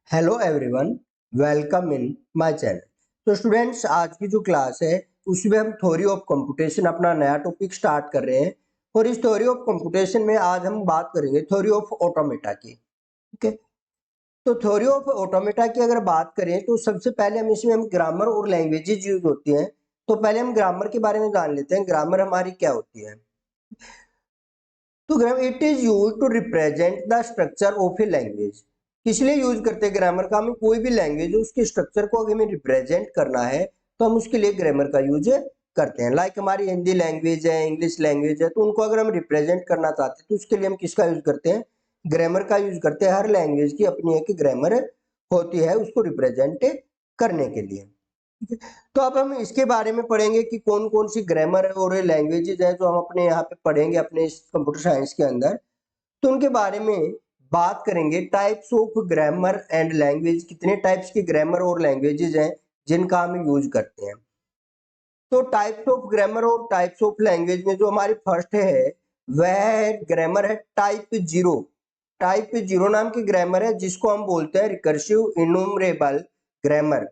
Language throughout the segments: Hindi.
Hello everyone, welcome in my channel. तो स्टूडेंट्स, आज की जो क्लास है उसमें हम थ्योरी ऑफ कंप्यूटेशन अपना नया टॉपिक स्टार्ट कर रहे हैं। और इस थ्योरी ऑफ कंप्यूटेशन में आज हम बात करेंगे थ्योरी ऑफ ऑटोमेटा की। ठीक है, तो थ्योरी ऑफ ऑटोमेटा की अगर बात करें तो सबसे पहले हम ग्रामर और लैंग्वेजेज यूज होती हैं। तो पहले हम ग्रामर के बारे में जान लेते हैं, ग्रामर हमारी क्या होती है। तो it is use to represent the structure of a language. किस लिए यूज करते हैं ग्रामर का? हमें कोई भी लैंग्वेज है उसके स्ट्रक्चर को अगर हमें रिप्रेजेंट करना है तो हम उसके लिए ग्रामर का यूज करते हैं। लाइक हमारी हिंदी लैंग्वेज है, इंग्लिश लैंग्वेज है, तो उनको अगर हम रिप्रेजेंट करना चाहते हैं तो उसके लिए हम किसका यूज करते हैं? ग्रामर का यूज करते हैं। हर लैंग्वेज की अपनी एक ग्रामर होती है उसको रिप्रेजेंट करने के लिए। ठीक है, तो अब हम इसके बारे में पढ़ेंगे कि कौन कौन सी ग्रामर और लैंग्वेजेज है जो हम अपने यहाँ पे पढ़ेंगे अपने इस कंप्यूटर साइंस के अंदर। तो उनके बारे में बात करेंगे। Types of grammar and language, कितने टाइप्स की ग्रामर और लैंग्वेजेज हैं जिनका हम यूज करते हैं। तो टाइप्स ऑफ ग्रामर और टाइप्स ऑफ लैंग्वेज में जो हमारी फर्स्ट है वह है ग्रामर है टाइप जीरो। टाइप जीरो नाम की ग्रामर है जिसको हम बोलते हैं रिकर्सिव इन्यूमरेबल ग्रामर।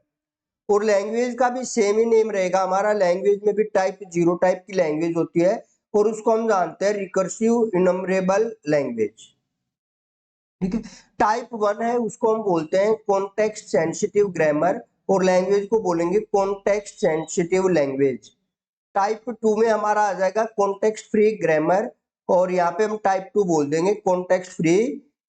और लैंग्वेज का भी सेम ही नेम रहेगा हमारा। लैंग्वेज में भी टाइप जीरो टाइप की लैंग्वेज होती है और उसको हम जानते हैं रिकर्सिव इनमरेबल लैंग्वेज। ठीक है, टाइप वन है उसको हम बोलते हैं कॉन्टेक्स्ट सेंसिटिव ग्रामर और लैंग्वेज को बोलेंगे context sensitive language. Type two में हमारा आ जाएगा कॉन्टेक्स्ट फ्री ग्रामर और यहाँ पे हम टाइप टू बोल देंगे कॉन्टेक्स्ट फ्री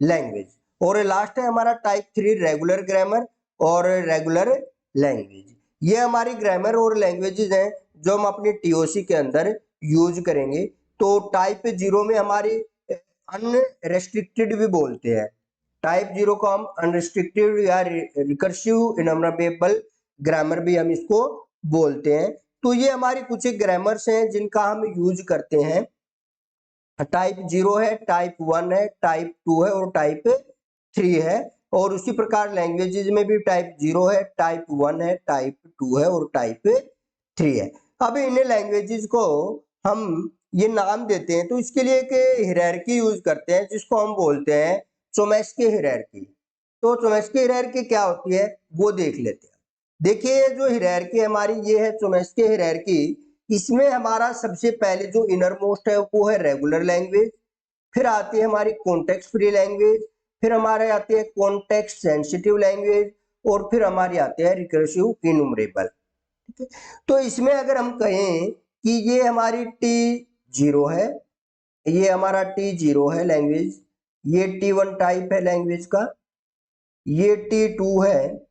लैंग्वेज। और लास्ट है हमारा टाइप थ्री रेगुलर ग्रामर और रेगुलर लैंग्वेज। ये हमारी ग्रामर और लैंग्वेजेज हैं जो हम अपनी टीओसी के अंदर यूज करेंगे। तो टाइप जीरो में हमारी अनरेस्ट्रिक्टेड भी बोलते हैं। टाइप जीरो को हम अनरिस्ट्रिक्टेड या रिकर्सिव इनमरेबल ग्रामर भी हम इसको बोलते हैं। तो ये हमारी कुछ एक ग्रामर्स हैं जिनका हम यूज करते हैं। टाइप जीरो है, टाइप वन है, टाइप टू है और टाइप थ्री है। और उसी प्रकार लैंग्वेजेज में भी टाइप जीरो है, टाइप वन है, टाइप टू है और टाइप थ्री है। अब इन लैंग्वेजेस को हम ये नाम देते हैं तो इसके लिए एक हायरार्की यूज करते हैं जिसको हम बोलते हैं चोमेस्की हायरार्की। तो चोमेस्की हायरार्की क्या होती है वो देख लेते हैं। देखिए, जो हायरार्की हमारी ये है चोमेस्की हायरार्की। इसमें हमारा सबसे पहले जो इनर मोस्ट है वो है रेगुलर लैंग्वेज, फिर आती है हमारी कॉन्टेक्स्ट फ्री लैंग्वेज, फिर हमारे आती है कॉन्टेक्स्ट सेंसिटिव लैंग्वेज और फिर हमारी आती है रिकर्सिव इन्यूमरेबल। ठीक है, तो इसमें अगर हम कहें कि ये हमारी टी जीरो है, ये हमारा टी जीरो है लैंग्वेज, ये टी वन टाइप है लैंग्वेज का, ये टी टू है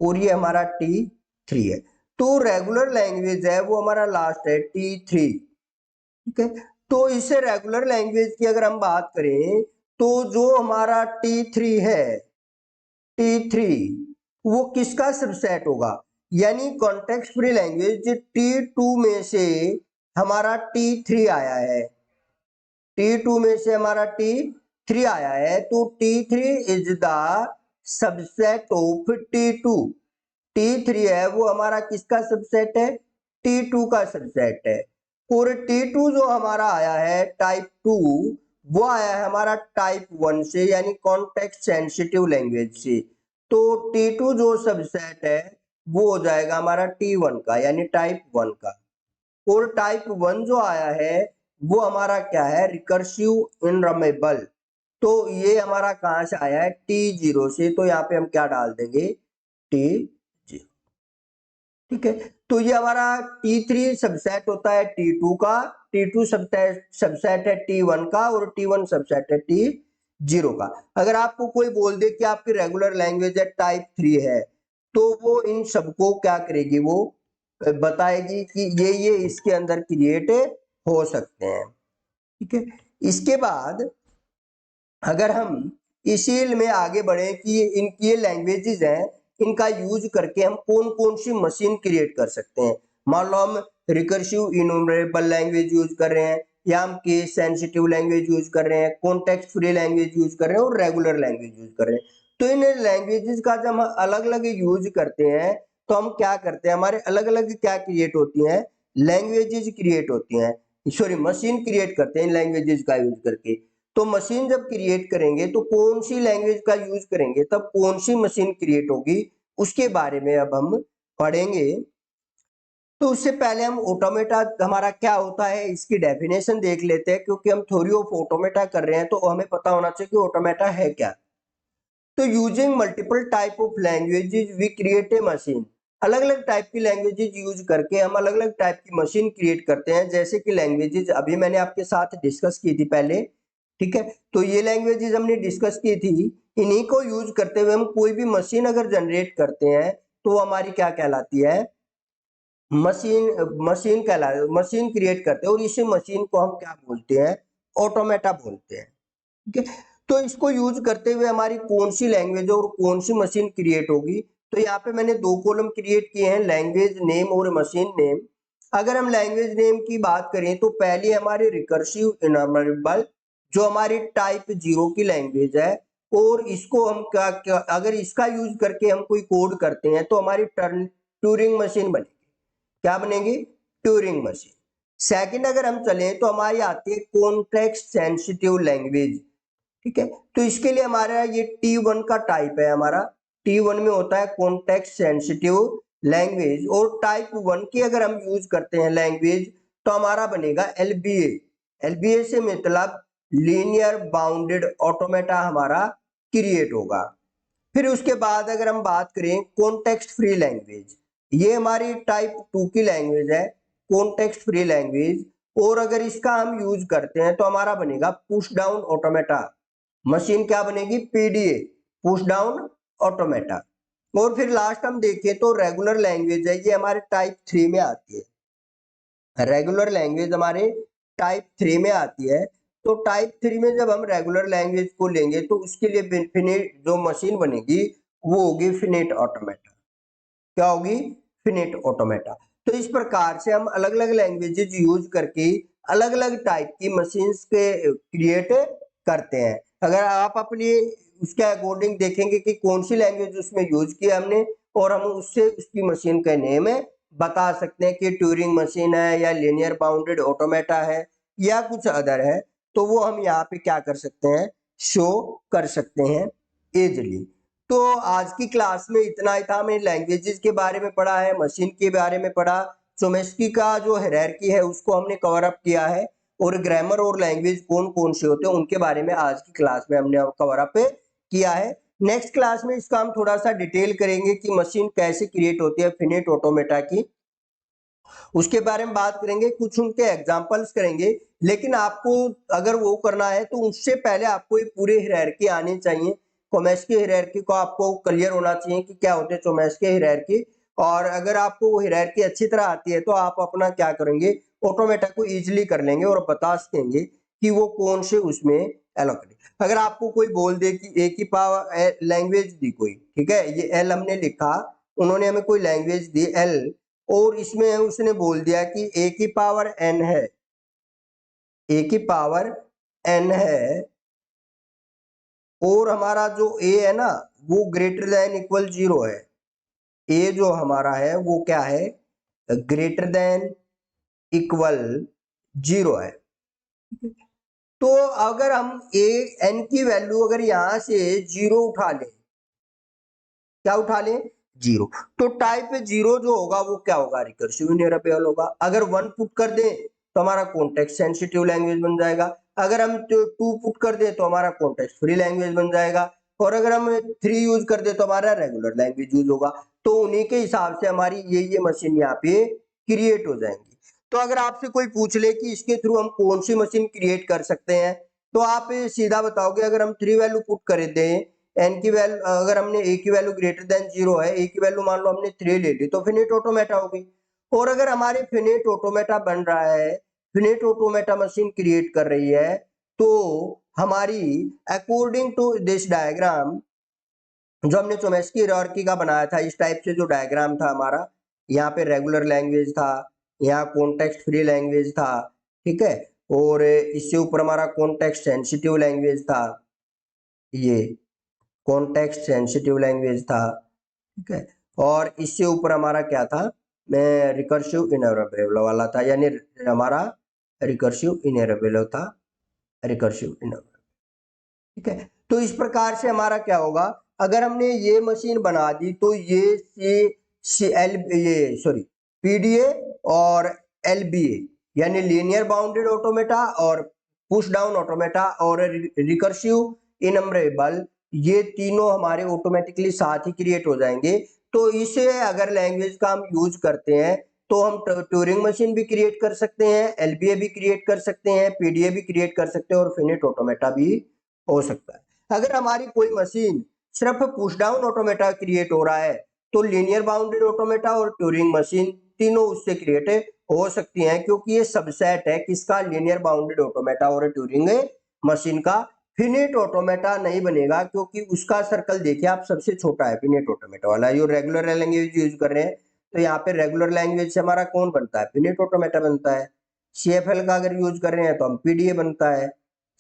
और ये हमारा टी थ्री है। तो रेगुलर लैंग्वेज है वो हमारा लास्ट है टी थ्री। ठीक है, तो इसे रेगुलर लैंग्वेज की अगर हम बात करें तो जो हमारा टी थ्री है, टी थ्री वो किसका सबसेट होगा? यानी context free language T two में से हमारा टी थ्री आया है, टी टू में से हमारा टी थ्री आया है, तो T three is the subset of T two. T three है वो हमारा किसका सबसेट है? टी टू का सबसेट है। और टी टू जो हमारा आया है टाइप टू, वो आया है हमारा टाइप वन से यानी कॉन्टेक्स्ट सेंसिटिव लैंग्वेज से। तो टी टू जो सबसेट है वो हो जाएगा हमारा टी वन का यानी टाइप वन का। और टाइप वन जो आया है वो हमारा क्या है? रिकर्सिव इनरमेबल। तो ये हमारा कहां से आया है? टी जीरो से। तो यहाँ पे हम क्या डाल देंगे? T zero. ठीक है, तो ये हमारा टी थ्री सबसेट होता है टी टू का, टी टू सबसेट है टी वन का और टी वन सबसेट है टी जीरो का। अगर आपको कोई बोल दे कि आपकी रेगुलर लैंग्वेज है टाइप थ्री है तो वो इन सबको क्या करेगी? वो बताएगी कि ये इसके अंदर क्रिएट हो सकते हैं। ठीक है, इसके बाद अगर हम इसी में आगे बढ़े कि इनकी ये लैंग्वेजेस हैं, इनका यूज करके हम कौन कौन सी मशीन क्रिएट कर सकते हैं। मान लो हम रिकर्सिव इन्यूमरेबल लैंग्वेज यूज कर रहे हैं या हम केस सेंसिटिव लैंग्वेज यूज कर रहे हैं, कॉन्टेक्स्ट फ्री लैंग्वेज यूज कर रहे हैं और रेगुलर लैंग्वेज यूज कर रहे हैं। तो इन लैंग्वेजेस का जब हम अलग अलग यूज करते हैं तो हम क्या करते हैं? हमारे अलग अलग क्या क्रिएट होती हैं? लैंग्वेजेस क्रिएट होती हैं, सॉरी मशीन क्रिएट करते हैं इन लैंग्वेजेस का यूज करके। तो मशीन जब क्रिएट करेंगे तो कौन सी लैंग्वेज का यूज करेंगे, तब कौन सी मशीन क्रिएट होगी, उसके बारे में अब हम पढ़ेंगे। तो उससे पहले हम ऑटोमेटा हमारा क्या होता है इसकी डेफिनेशन देख लेते हैं, क्योंकि हम थ्योरी ऑफ ऑटोमेटा कर रहे हैं तो हमें पता होना चाहिए कि ऑटोमेटा है क्या। तो using multiple type of languages we create a machine. अलग अलग टाइप की लैंग्वेजेस यूज करके हम अलग अलग टाइप की मशीन क्रिएट करते हैं। जैसे कि लैंग्वेजेस अभी मैंने आपके साथ डिस्कस की थी पहले, ठीक है। तो ये लैंग्वेजेस हमने डिस्कस की थी, इन्हीं को यूज करते हुए हम कोई भी मशीन अगर जनरेट करते हैं तो वो हमारी क्या कहलाती है, मशीन मशीन कहला मशीन क्रिएट करते हैं। और इसी मशीन को हम क्या बोलते हैं, ऑटोमेटा बोलते हैं, ठीक है। तो इसको यूज करते हुए हमारी कौन सी लैंग्वेज और कौन सी मशीन क्रिएट होगी, तो यहाँ पे मैंने दो कॉलम क्रिएट किए हैं, लैंग्वेज नेम और मशीन नेम। अगर हम लैंग्वेज नेम की बात करें तो पहली हमारी रिकर्सिव इनमरेबल, जो हमारी टाइप 0 की लैंग्वेज है, और इसको हम क्या अगर इसका यूज करके हम कोई कोड करते हैं तो हमारी ट्यूरिंग मशीन बनेगी। क्या बनेगी, ट्यूरिंग मशीन। सेकंड अगर हम चलें तो हमारी आती है कॉन्टेक्स्ट सेंसिटिव लैंग्वेज, ठीक है। तो इसके लिए हमारा ये T1 का टाइप है, हमारा T1 में होता है कॉन्टेक्स्ट सेंसिटिव लैंग्वेज। और टाइप 1 की अगर हम यूज करते हैं लैंग्वेज तो हमारा बनेगा LBA। LBA से मतलब लीनियर बाउंडेड ऑटोमेटा हमारा क्रिएट होगा। फिर उसके बाद अगर हम बात करें कॉन्टेक्स्ट फ्री लैंग्वेज, ये हमारी टाइप 2 की लैंग्वेज है, कॉन्टेक्स्ट फ्री लैंग्वेज। और अगर इसका हम यूज करते हैं तो हमारा बनेगा पुश डाउन ऑटोमेटा। मशीन क्या बनेगी, PDA, पुश डाउन ऑटोमेटा। और फिर लास्ट हम देखें तो रेगुलर लैंग्वेज है, ये हमारे टाइप 3 में आती है। रेगुलर लैंग्वेज हमारे टाइप 3 में आती है। तो टाइप 3 में जब हम रेगुलर लैंग्वेज को लेंगे तो उसके लिए फिनिट जो मशीन बनेगी वो होगी फिनिट ऑटोमेटा। क्या होगी, फिनिट ऑटोमेटा। तो इस प्रकार से हम अलग अलग लैंग्वेजेज यूज करके अलग अलग टाइप की मशीन्स के क्रिएट करते हैं। अगर आप अपनी उसके अकॉर्डिंग देखेंगे कि कौन सी लैंग्वेज उसमें यूज किया हमने, और हम उससे उसकी मशीन का नेम बता सकते हैं कि ट्यूरिंग मशीन है या लीनियर बाउंडेड ऑटोमेटा है या कुछ अदर है, तो वो हम यहाँ पे क्या कर सकते हैं, शो कर सकते हैं इजिली। तो आज की क्लास में इतना ही था। हमने लैंग्वेजेस के बारे में पढ़ा है, मशीन के बारे में पढ़ा, चोमेस्की का जो हायरार्की है उसको हमने कवर अप किया है, और ग्रामर और लैंग्वेज कौन कौन से होते हैं उनके बारे में आज की क्लास में हमने कवर अप किया है। नेक्स्ट क्लास में इसका हम थोड़ा सा डिटेल करेंगे कि मशीन कैसे क्रिएट होती है फिनिट ऑटोमेटा की, उसके बारे में बात करेंगे, कुछ उनके एग्जांपल्स करेंगे। लेकिन आपको अगर वो करना है तो उससे पहले आपको ये पूरे हायरार्की आनी चाहिए, चोमेस्की हायरार्की को आपको क्लियर होना चाहिए कि क्या होते हैं चोमेस्की हायरार्की। और अगर आपको वो हायरार्की अच्छी तरह आती है तो आप अपना क्या करेंगे, ऑटोमेटा को इजीली कर लेंगे और बता सकेंगे कि वो कौन से उसमें एलोकेट। अगर आपको कोई बोल दे कि ए की पावर लैंग्वेज दी कोई, ठीक है, ये एल हमने लिखा, उन्होंने हमें कोई लैंग्वेज दी एल, और इसमें उसने बोल दिया कि ए की पावर एन है, ए की पावर एन है, और हमारा जो ए है ना वो ग्रेटर देन इक्वल 0 है। ए जो हमारा है वो क्या है, ग्रेटर देन इक्वल 0 है। तो अगर हम ए एन की वैल्यू अगर यहां से 0 उठा लें, क्या उठा लें, 0, तो टाइप 0 जो होगा वो क्या होगा, रिकर्सिव इनहेरिटेबल होगा। अगर 1 पुट कर दें तो हमारा कॉन्टेक्स्ट सेंसिटिव लैंग्वेज बन जाएगा। अगर हम 2 पुट कर दें तो हमारा कॉन्टेक्स्ट फ्री लैंग्वेज बन जाएगा। और अगर हम 3 यूज कर दे तो हमारा रेगुलर लैंग्वेज यूज होगा। तो उन्हीं के हिसाब से हमारी ये मशीन यहाँ पे क्रिएट हो जाएंगी। तो अगर आपसे कोई पूछ ले कि इसके थ्रू हम कौन सी मशीन क्रिएट कर सकते हैं, तो आप सीधा बताओगे अगर हम 3 वैल्यू पुट कर दें, एन की वैल्यू अगर हमने ए की वैल्यू ग्रेटर देन 0 है, ए की वैल्यू मान लो हमने 3 ले ली, तो फिनिट ऑटोमेटा होगी। और अगर हमारे फिनिट ऑटोमेटा बन रहा है, फिनिट ऑटोमेटा मशीन क्रिएट कर रही है, तो हमारी अकॉर्डिंग टू दिस डायग्राम जो हमने चोमेस्की हायरार्की का बनाया था, इस टाइप से जो डायग्राम था हमारा, यहाँ पे रेगुलर लैंग्वेज था, यहाँ कॉन्टेक्स्ट फ्री लैंग्वेज था, ठीक है, और इससे ऊपर हमारा कॉन्टेक्स्ट सेंसिटिव लैंग्वेज था, ये कॉन्टेक्स्ट सेंसिटिव लैंग्वेज था, ठीक है, और इससे ऊपर हमारा क्या था, मैं रिकर्सिव इनहेरिटेबल वाला था, यानी हमारा रिकर्सिव इनहेरिटेबल था, रिकर्सिव इनहेरिटेबल। ठीक है। तो इस प्रकार से हमारा क्या होगा, अगर हमने ये मशीन बना दी तो ये पीडीए और एलबीए यानी लीनियर बाउंडेड ऑटोमेटा और पुश डाउन ऑटोमेटा और रिकर्सिव इनम्रेबल, ये तीनों हमारे ऑटोमेटिकली साथ ही क्रिएट हो जाएंगे। तो इसे अगर लैंग्वेज का हम यूज करते हैं तो हम ट्यूरिंग मशीन भी क्रिएट कर सकते हैं, एलबीए भी क्रिएट कर सकते हैं, पीडीए भी क्रिएट कर सकते हैं और फिनिट ऑटोमेटा भी हो सकता है। अगर हमारी कोई मशीन सिर्फ पुश डाउन ऑटोमेटा क्रिएट हो रहा है तो लीनियर बाउंडेड ऑटोमेटा और ट्यूरिंग मशीन तीनों उससे क्रिएट हो सकती हैं, क्योंकि ये सबसेट है किसका, लीनियर बाउंडेड ऑटोमेटा और ट्यूरिंग मशीन का। फिनिट ऑटोमेटा नहीं बनेगा क्योंकि उसका सर्कल देखिए आप सबसे छोटा है फिनिट ऑटोमेटा वाला। जो रेगुलर लैंग्वेज यूज कर रहे हैं तो यहाँ पे रेगुलर लैंग्वेज से हमारा कौन बनता है, फिनिट ऑटोमेटा बनता है। सीएफएल का अगर यूज कर रहे हैं तो हम पीडीए बनता है,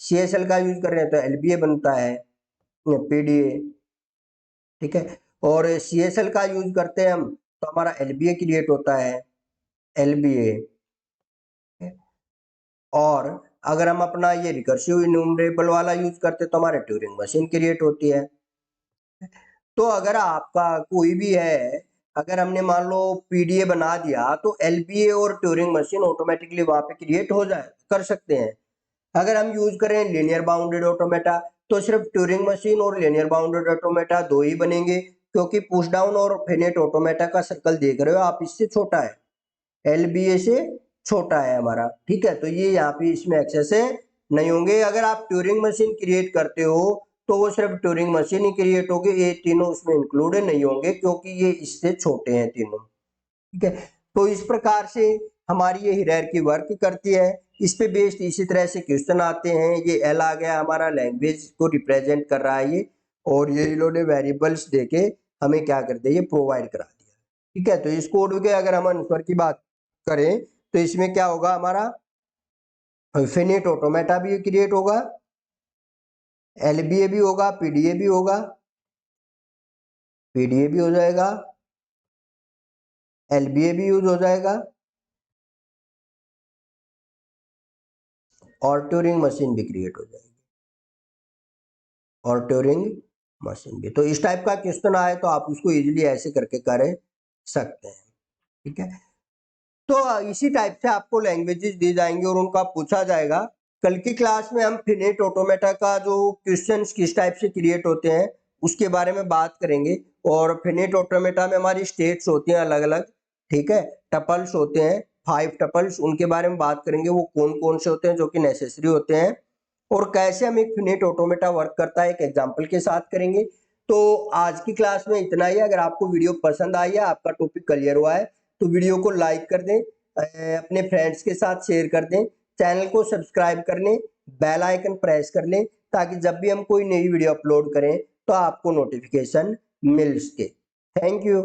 सीएसएल का यूज कर रहे हैं तो एलबीए बनता है, पीडीए, ठीक है। और सीएसएल का यूज करते हैं हम तो हमारा एलबीए क्रिएट होता है, एलबीए। और अगर हम अपना ये रिकर्सिव इन्यूमरेबल वाला यूज करते हैं तो हमारे ट्यूरिंग मशीन क्रिएट होती है। तो अगर आपका कोई भी है, अगर हमने मान लो पीडीए बना दिया तो एलबीए और ट्यूरिंग मशीन ऑटोमेटिकली वहां पे क्रिएट हो जाए कर सकते हैं। अगर हम यूज करें लीनियर बाउंडेड ऑटोमेटा तो सिर्फ ट्यूरिंग मशीन और लीनियर बाउंडेड ऑटोमेटा दो ही बनेंगे, क्योंकि पुश डाउन और फिनिट ऑटोमेटा का सर्कल देख रहे हो आप, इससे छोटा है, एलबीए से छोटा है हमारा, ठीक है। तो ये यहाँ पे इसमें एक्सेस है नहीं होंगे। अगर आप ट्यूरिंग मशीन क्रिएट करते हो तो वो सिर्फ ट्यूरिंग मशीन ही क्रिएट होगी, ये तीनों उसमें इंक्लूड नहीं होंगे क्योंकि ये इससे छोटे हैं तीनों, ठीक है। तो इस प्रकार से हमारी ये हायरार्की वर्क करती है। इस पे बेस्ड इसी तरह से क्वेश्चन आते हैं। ये एल आ गया हमारा, लैंग्वेज को रिप्रेजेंट कर रहा है ये, और ये इन्होंने वेरिएबल्स देके हमें क्या कर दिया, ये प्रोवाइड करा दिया, ठीक है। तो इस कोड के अगर हम आंसर की बात करें तो इसमें क्या होगा, हमारा फिनिट ऑटोमेटा भी क्रिएट होगा, एलबीए भी होगा, पीडीए भी होगा, पीडीए भी हो जाएगा, एलबीए भी यूज हो जाएगा और ट्यूरिंग मशीन भी क्रिएट हो जाएगी, और ट्यूरिंग मशीन भी। तो इस टाइप का क्वेश्चन आए तो आप उसको इजीली ऐसे करके कर सकते हैं, ठीक है। तो इसी टाइप से आपको लैंग्वेजेस दी जाएंगी और उनका पूछा जाएगा। कल की क्लास में हम फिनिट ऑटोमेटा का जो क्वेश्चंस किस टाइप से क्रिएट होते हैं उसके बारे में बात करेंगे। और फिनिट ऑटोमेटा में हमारी स्टेट्स होती हैं अलग अलग, ठीक है, टपल्स होते हैं 5 टपल्स, उनके बारे में बात करेंगे, वो कौन कौन से होते हैं जो कि नेसेसरी होते हैं, और कैसे हम एक फिनिट ऑटोमेटा वर्क करता है एक एग्जांपल के साथ करेंगे। तो आज की क्लास में इतना ही। अगर आपको वीडियो पसंद आई है, आपका टॉपिक क्लियर हुआ है, तो वीडियो को लाइक कर दें, अपने फ्रेंड्स के साथ शेयर कर दें, चैनल को सब्सक्राइब कर लें, बेल आइकन प्रेस कर लें, ताकि जब भी हम कोई नई वीडियो अपलोड करें तो आपको नोटिफिकेशन मिल सके। Thank you.